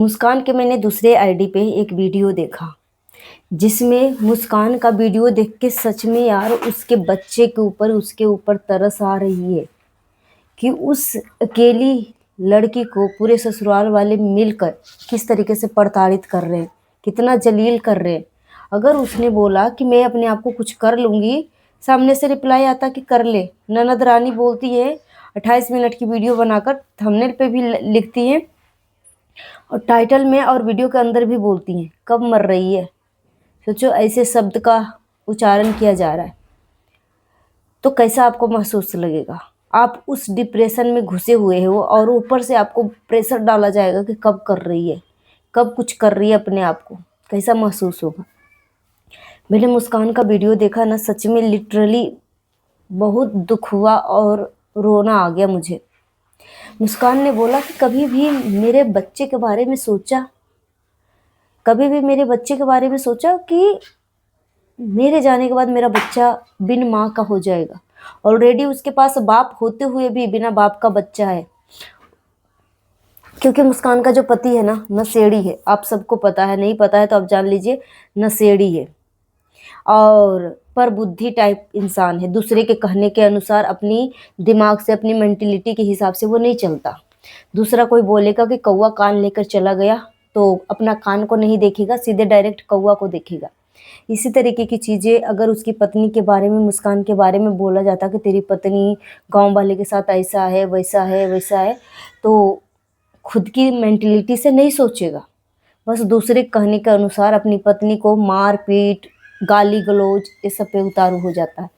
मुस्कान के मैंने दूसरे आईडी पे एक वीडियो देखा जिसमें मुस्कान का वीडियो देख के सच में यार उसके बच्चे के ऊपर उसके ऊपर तरस आ रही है कि उस अकेली लड़की को पूरे ससुराल वाले मिलकर किस तरीके से प्रताड़ित कर रहे हैं, कितना जलील कर रहे हैं। अगर उसने बोला कि मैं अपने आप को कुछ कर लूँगी, सामने से रिप्लाई आता कि कर ले। ननद रानी बोलती है 28 मिनट की वीडियो बनाकर थंबनेल पे भी लिखती है और टाइटल में और वीडियो के अंदर भी बोलती हैं कब मर रही है। सोचो ऐसे शब्द का उच्चारण किया जा रहा है तो कैसा आपको महसूस लगेगा। आप उस डिप्रेशन में घुसे हुए हो और ऊपर से आपको प्रेशर डाला जाएगा कि कब कर रही है, कब कुछ कर रही है अपने आप को, कैसा महसूस होगा। मैंने मुस्कान का वीडियो देखा ना, सच में लिटरली बहुत दुख हुआ और रोना आ गया मुझे। मुस्कान ने बोला कि कभी भी मेरे बच्चे के बारे में सोचा, कभी भी मेरे बच्चे के बारे में सोचा कि मेरे जाने के बाद मेरा बच्चा बिन माँ का हो जाएगा। ऑलरेडी उसके पास बाप होते हुए भी बिना बाप का बच्चा है, क्योंकि मुस्कान का जो पति है ना नशेड़ी है। आप सबको पता है, नहीं पता है तो आप जान लीजिए, नशेड़ी है और पर बुद्धि टाइप इंसान है। दूसरे के कहने के अनुसार अपनी दिमाग से, अपनी मेंटिलिटी के हिसाब से वो नहीं चलता। दूसरा कोई बोलेगा कि कौवा कान लेकर चला गया तो अपना कान को नहीं देखेगा, सीधे डायरेक्ट कौवा को देखेगा। इसी तरीके की चीज़ें अगर उसकी पत्नी के बारे में, मुस्कान के बारे में बोला जाता कि तेरी पत्नी गांव वाले के साथ ऐसा है, वैसा है, वैसा है, तो खुद की मेंटलिटी से नहीं सोचेगा, बस दूसरे कहने के अनुसार अपनी पत्नी को मार पीट, गाली गलौज ये सब पे उतारू हो जाता है।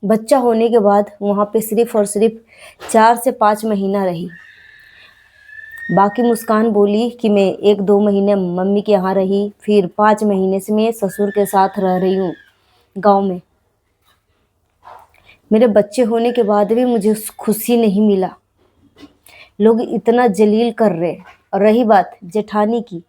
बच्चा होने के बाद वहाँ पे सिर्फ और सिर्फ 4 से 5 महीना रही। बाकी मुस्कान बोली कि मैं 1-2 महीने मम्मी के यहाँ रही, फिर 5 महीने से मैं ससुर के साथ रह रही हूँ गांव में। मेरे बच्चे होने के बाद भी मुझे खुशी नहीं मिला। लोग इतना जलील कर रहे हैं। और रही बात जेठानी की,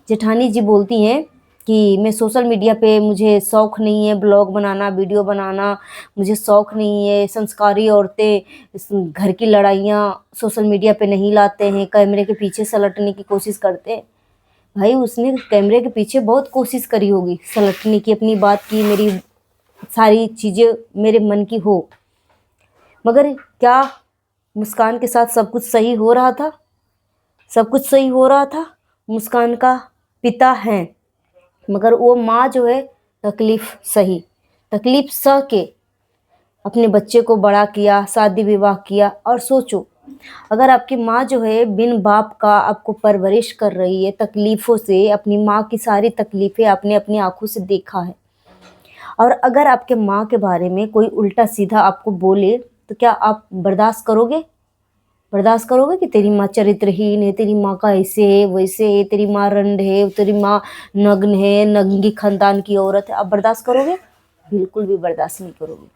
जेठानी जी बोलती हैं कि मैं सोशल मीडिया पे, मुझे शौक़ नहीं है ब्लॉग बनाना, वीडियो बनाना, मुझे शौक़ नहीं है। संस्कारी औरतें घर की लड़ाइयाँ सोशल मीडिया पे नहीं लाते हैं, कैमरे के पीछे सलटने की कोशिश करते हैं। भाई उसने कैमरे के पीछे बहुत कोशिश करी होगी सलटने की, अपनी बात की, मेरी सारी चीज़ें मेरे मन की हो, मगर क्या मुस्कान के साथ सब कुछ सही हो रहा था? सब कुछ सही हो रहा था। मुस्कान का पिता है, मगर वो माँ जो है तकलीफ सही, तकलीफ सह के अपने बच्चे को बड़ा किया, शादी विवाह किया। और सोचो अगर आपकी माँ जो है बिन बाप का आपको परवरिश कर रही है तकलीफ़ों से, अपनी माँ की सारी तकलीफ़ें आपने अपनी आंखों से देखा है, और अगर आपके माँ के बारे में कोई उल्टा सीधा आपको बोले तो क्या आप बर्दाश्त करोगे? बर्दाश्त करोगे कि तेरी माँ चरित्रहीन है, तेरी माँ का ऐसे है, वैसे है, तेरी माँ रंड है, तेरी माँ नग्न है, नंगी खानदान की औरत है? आप बर्दाश्त करोगे? बिल्कुल भी बर्दाश्त नहीं करोगे।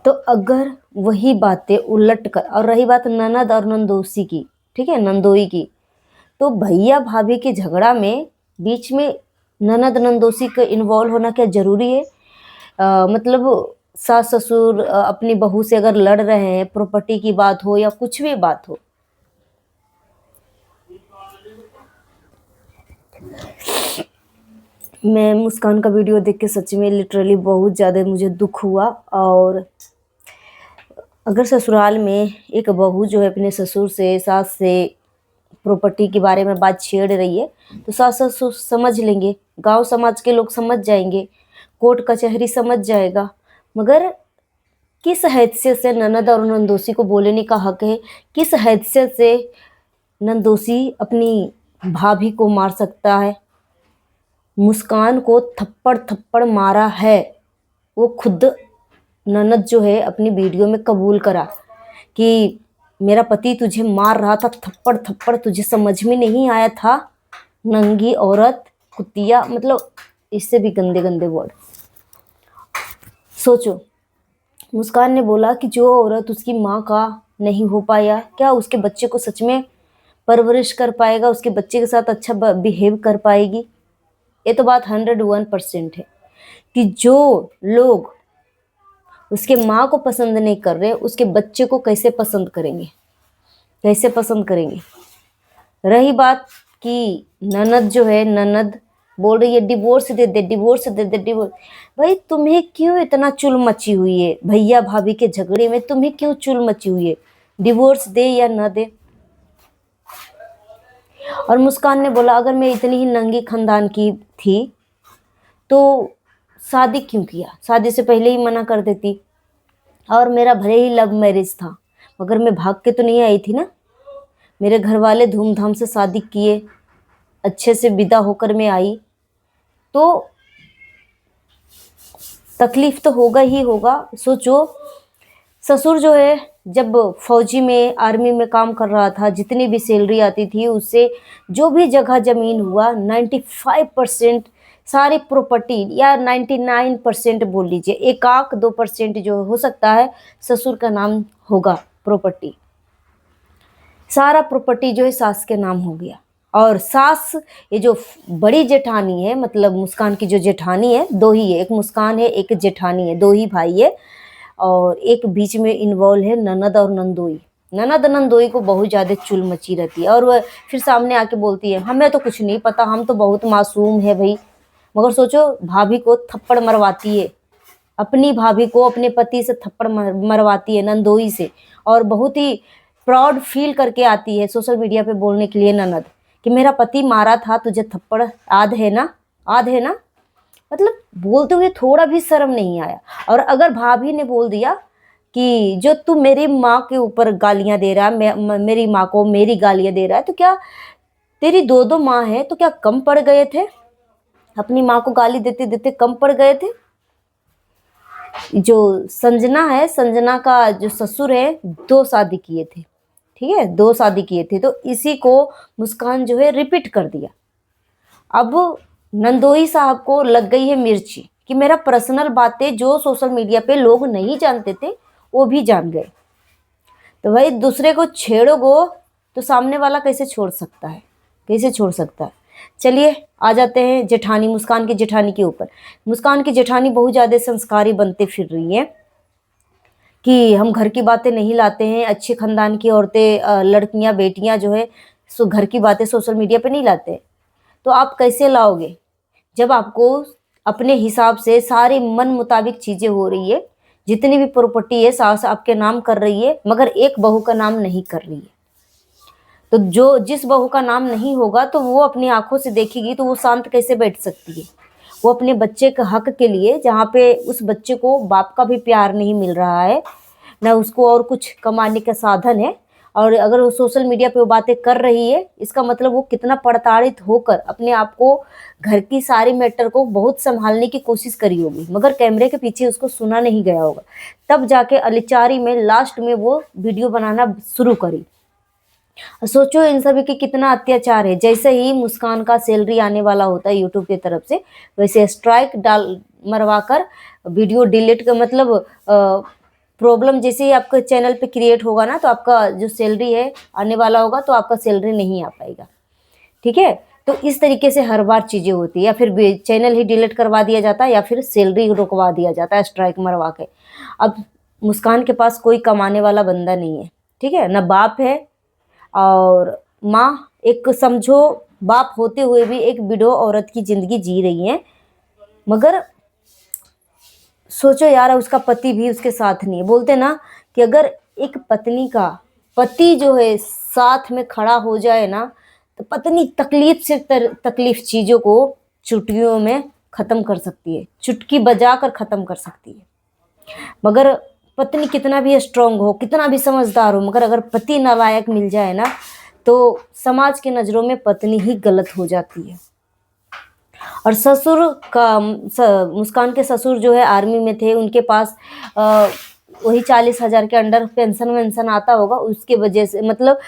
तो अगर वही बातें उलट कर, और रही बात ननद और नंदोसी की, ठीक है, नंदोई की, तो भैया भाभी के झगड़ा में बीच में ननद नंदोसी का इन्वॉल्व होना क्या ज़रूरी है? मतलब सास ससुर अपनी बहू से अगर लड़ रहे हैं, प्रॉपर्टी की बात हो या कुछ भी बात हो, मैं मुस्कान का वीडियो देख के सच में लिटरली बहुत ज़्यादा मुझे दुख हुआ। और अगर ससुराल में एक बहू जो है अपने ससुर से, सास से प्रॉपर्टी के बारे में बात छेड़ रही है तो सास ससुर समझ लेंगे, गांव समाज के लोग समझ जाएंगे, कोर्ट कचहरी समझ जाएगा। मगर किस हैसियत से ननद और नंदोसी को बोलने का हक है? किस हैसियत से नंदोसी अपनी भाभी को मार सकता है? मुस्कान को थप्पड़ थप्पड़ मारा है, वो खुद ननद जो है अपनी वीडियो में कबूल करा कि मेरा पति तुझे मार रहा था थप्पड़ थप्पड़, तुझे समझ में नहीं आया था, नंगी औरत, कुतिया, मतलब इससे भी गंदे गंदे वर्ड। सोचो मुस्कान ने बोला कि जो औरत उसकी माँ का नहीं हो पाया, क्या उसके बच्चे को सच में परवरिश कर पाएगा, उसके बच्चे के साथ अच्छा बिहेव कर पाएगी? ये तो बात 101% है कि जो लोग उसके माँ को पसंद नहीं कर रहे उसके बच्चे को कैसे पसंद करेंगे? कैसे पसंद करेंगे। रही बात कि ननद जो है, ननद बोल रही है डिवोर्स दे दे, डिवोर्स दे दे, डिवोर्स। भाई तुम्हें क्यों इतना चुल मची हुई है, भैया भाभी के झगड़े में तुम्हें क्यों चुल मची हुई है, डिवोर्स दे या न दे। और मुस्कान ने बोला अगर मैं इतनी ही नंगी खानदान की थी तो शादी क्यों किया, शादी से पहले ही मना कर देती। और मेरा भले ही लव मैरिज था मगर मैं भाग के तो नहीं आई थी ना, मेरे घर वाले धूमधाम से शादी किए, अच्छे से विदा होकर मैं आई, तो तकलीफ तो होगा ही होगा। सोचो ससुर जो है जब फौजी में आर्मी में काम कर रहा था, जितनी भी सैलरी आती थी उससे जो भी जगह जमीन हुआ 95% सारी प्रॉपर्टी, या 99% बोल लीजिए, 1-2% जो हो सकता है ससुर का नाम होगा प्रॉपर्टी, सारा प्रॉपर्टी जो है सास के नाम हो गया। और सास ये जो बड़ी जेठानी है, मतलब मुस्कान की जो जेठानी है, दो ही है, एक मुस्कान है एक जेठानी है, दो ही भाई है। और एक बीच में इन्वॉल्व है ननद और नंदोई। ननद नंदोई को बहुत ज़्यादा चुल मची रहती है और वह फिर सामने आके बोलती है हमें तो कुछ नहीं पता, हम तो बहुत मासूम है भाई। मगर सोचो भाभी को थप्पड़ मरवाती है, अपनी भाभी को अपने पति से थप्पड़ मरवाती है नंदोई से, और बहुत ही प्राउड फील करके आती है सोशल मीडिया पे बोलने के लिए ननद कि मेरा पति मारा था तुझे थप्पड़ याद है ना, याद है ना। मतलब बोलते हुए थोड़ा भी शर्म नहीं आया। और अगर भाभी ने बोल दिया कि जो तू मेरी माँ के ऊपर गालियां दे रहा है, मेरी माँ को मेरी गालियां दे रहा है, तो क्या तेरी दो दो माँ है तो क्या कम पड़ गए थे, अपनी माँ को गाली देते देते कम पड़ गए थे। जो संजना है, संजना का जो ससुर है 2 शादी किए थे, ठीक है 2 शादी किए थे, तो इसी को मुस्कान जो है रिपीट कर दिया। अब नंदोई साहब को लग गई है मिर्ची कि मेरा पर्सनल बातें जो सोशल मीडिया पे लोग नहीं जानते थे वो भी जान गए। तो भाई दूसरे को छेड़ोगो तो सामने वाला कैसे छोड़ सकता है, कैसे छोड़ सकता है। चलिए आ जाते हैं जेठानी, मुस्कान की जेठानी के ऊपर। मुस्कान की जेठानी बहुत ज़्यादा संस्कारी बनते फिर रही है कि हम घर की बातें नहीं लाते हैं, अच्छे खानदान की औरतें, लड़कियां बेटियां जो है सो घर की बातें सोशल मीडिया पे नहीं लाते। तो आप कैसे लाओगे जब आपको अपने हिसाब से सारी मन मुताबिक चीज़ें हो रही है, जितनी भी प्रॉपर्टी है सास आपके नाम कर रही है मगर एक बहू का नाम नहीं कर रही है। तो जो जिस बहू का नाम नहीं होगा तो वो अपनी आंखों से देखेगी तो वो शांत कैसे बैठ सकती है। वो अपने बच्चे के हक के लिए, जहाँ पे उस बच्चे को बाप का भी प्यार नहीं मिल रहा है, ना उसको और कुछ कमाने का साधन है, और अगर वो सोशल मीडिया पे वो बातें कर रही है इसका मतलब वो कितना प्रताड़ित होकर अपने आप को, घर की सारी मैटर को बहुत संभालने की कोशिश करी होगी मगर कैमरे के पीछे उसको सुना नहीं गया होगा। तब जाके अलिचारी में लास्ट में वो वीडियो बनाना शुरू करी। सोचो इन सभी के कितना अत्याचार है। जैसे ही मुस्कान का सैलरी आने वाला होता है यूट्यूब की तरफ से, वैसे स्ट्राइक डाल मरवा कर वीडियो डिलीट का, मतलब प्रॉब्लम जैसे ही आपके चैनल पे क्रिएट होगा ना तो आपका जो सैलरी है आने वाला होगा तो आपका सैलरी नहीं आ पाएगा, ठीक है। तो इस तरीके से हर बार चीज़ें होती है, या फिर चैनल ही डिलीट करवा दिया जाता है या फिर सैलरी रुकवा दिया जाता है स्ट्राइक मरवा के। अब मुस्कान के पास कोई कमाने वाला बंदा नहीं है, ठीक है, ना बाप है और माँ, एक समझो बाप होते हुए भी एक विडो औरत की ज़िंदगी जी रही है। मगर सोचो यार उसका पति भी उसके साथ नहीं है। बोलते ना कि अगर एक पत्नी का पति जो है साथ में खड़ा हो जाए ना तो पत्नी तकलीफ से तकलीफ चीज़ों को चुटकियों में ख़त्म कर सकती है, चुटकी बजा कर ख़त्म कर सकती है। मगर पत्नी कितना भी स्ट्रांग हो, कितना भी समझदार हो, मगर अगर पति नालायक मिल जाए ना तो समाज के नज़रों में पत्नी ही गलत हो जाती है। और ससुर का मुस्कान के ससुर जो है आर्मी में थे, उनके पास वही 40,000 के अंडर पेंशन वेंशन आता होगा, उसके वजह से मतलब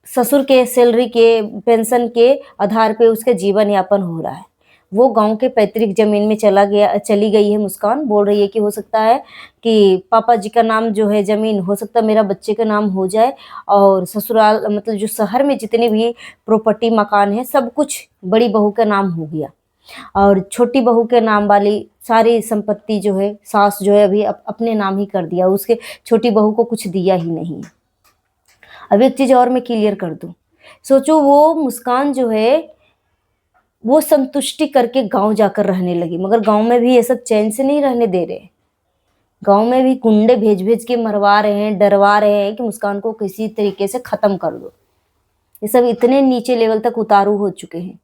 ससुर के सैलरी के पेंशन के आधार पे उसका जीवन यापन हो रहा है। वो गांव के पैतृक ज़मीन में चली गई है। मुस्कान बोल रही है कि हो सकता है कि पापा जी का नाम जो है ज़मीन, हो सकता है मेरा बच्चे का नाम हो जाए, और ससुराल मतलब जो शहर में जितने भी प्रॉपर्टी मकान है सब कुछ बड़ी बहू का नाम हो गया, और छोटी बहू के नाम वाली सारी संपत्ति जो है सास जो है अभी अपने नाम ही कर दिया, उसके छोटी बहू को कुछ दिया ही नहीं। अब एक चीज़ और मैं क्लियर कर दूं, सोचो वो मुस्कान जो है वो संतुष्टि करके गांव जाकर रहने लगी, मगर गांव में भी ये सब चैन से नहीं रहने दे रहे। गांव में भी गुंडे भेज भेज के मरवा रहे हैं, डरवा रहे हैं कि मुस्कान को किसी तरीके से खत्म कर दो। ये सब इतने नीचे लेवल तक उतारू हो चुके हैं।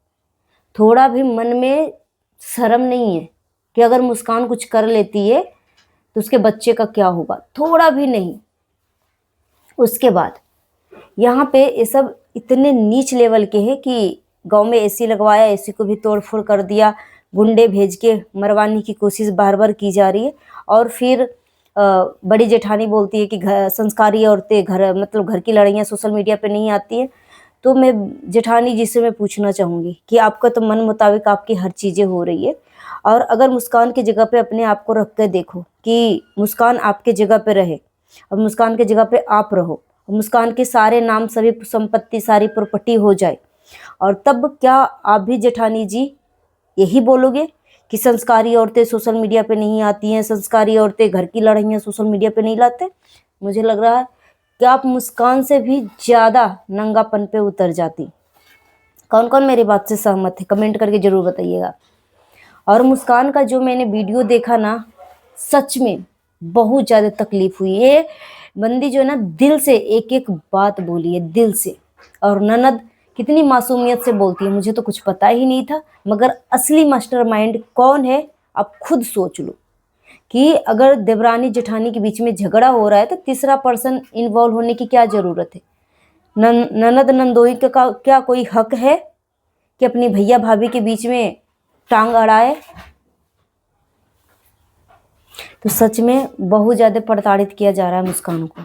थोड़ा भी मन में शर्म नहीं है कि अगर मुस्कान कुछ कर लेती है तो उसके बच्चे का क्या होगा, थोड़ा भी नहीं। उसके बाद यहाँ पे ये सब इतने नीच लेवल के हैं कि गांव में एसी लगवाया, एसी को भी तोड़फोड़ कर दिया, गुंडे भेज के मरवाने की कोशिश बार बार की जा रही है। और फिर बड़ी जेठानी बोलती है कि घर संस्कारी औरतें घर मतलब घर की लड़ाइयाँ सोशल मीडिया पे नहीं आती हैं। तो मैं जेठानी जी से मैं पूछना चाहूँगी कि आपका तो मन मुताबिक आपकी हर चीज़ें हो रही है, और अगर मुस्कान की जगह पे अपने आप को रख कर देखो कि मुस्कान आपके जगह पे रहे और मुस्कान की जगह पे आप रहो, मुस्कान के सारे नाम सभी संपत्ति सारी प्रॉपर्टी हो जाए, और तब क्या आप भी जेठानी जी यही बोलोगे कि संस्कारी औरतें सोशल मीडिया पे नहीं आती हैं, संस्कारी औरतें घर की लड़ाइयाँ सोशल मीडिया पे नहीं लाते? मुझे लग रहा है कि आप मुस्कान से भी ज़्यादा नंगापन पे उतर जाती। कौन कौन मेरी बात से सहमत है कमेंट करके ज़रूर बताइएगा। और मुस्कान का जो मैंने वीडियो देखा ना, सच में बहुत ज़्यादा तकलीफ हुई। ये बंदी जो है ना दिल से एक एक बात बोली है, दिल से। और ननद कितनी मासूमियत से बोलती है, मुझे तो कुछ पता ही नहीं था, मगर असली मास्टरमाइंड कौन है आप खुद सोच लो कि अगर देवरानी जेठानी के बीच में झगड़ा हो रहा है तो तीसरा पर्सन इन्वॉल्व होने की क्या ज़रूरत है? ननद नंदोई का क्या कोई हक है कि अपनी भैया भाभी के बीच में टांग अड़ाए? तो सच में बहुत ज़्यादा प्रताड़ित किया जा रहा है मुस्कान को।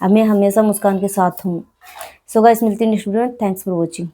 अब मैं हमेशा मुस्कान के साथ हूँ। सो गाइस, मिलती हूँ नेक्स्ट वीडियो में। Thanks for watching.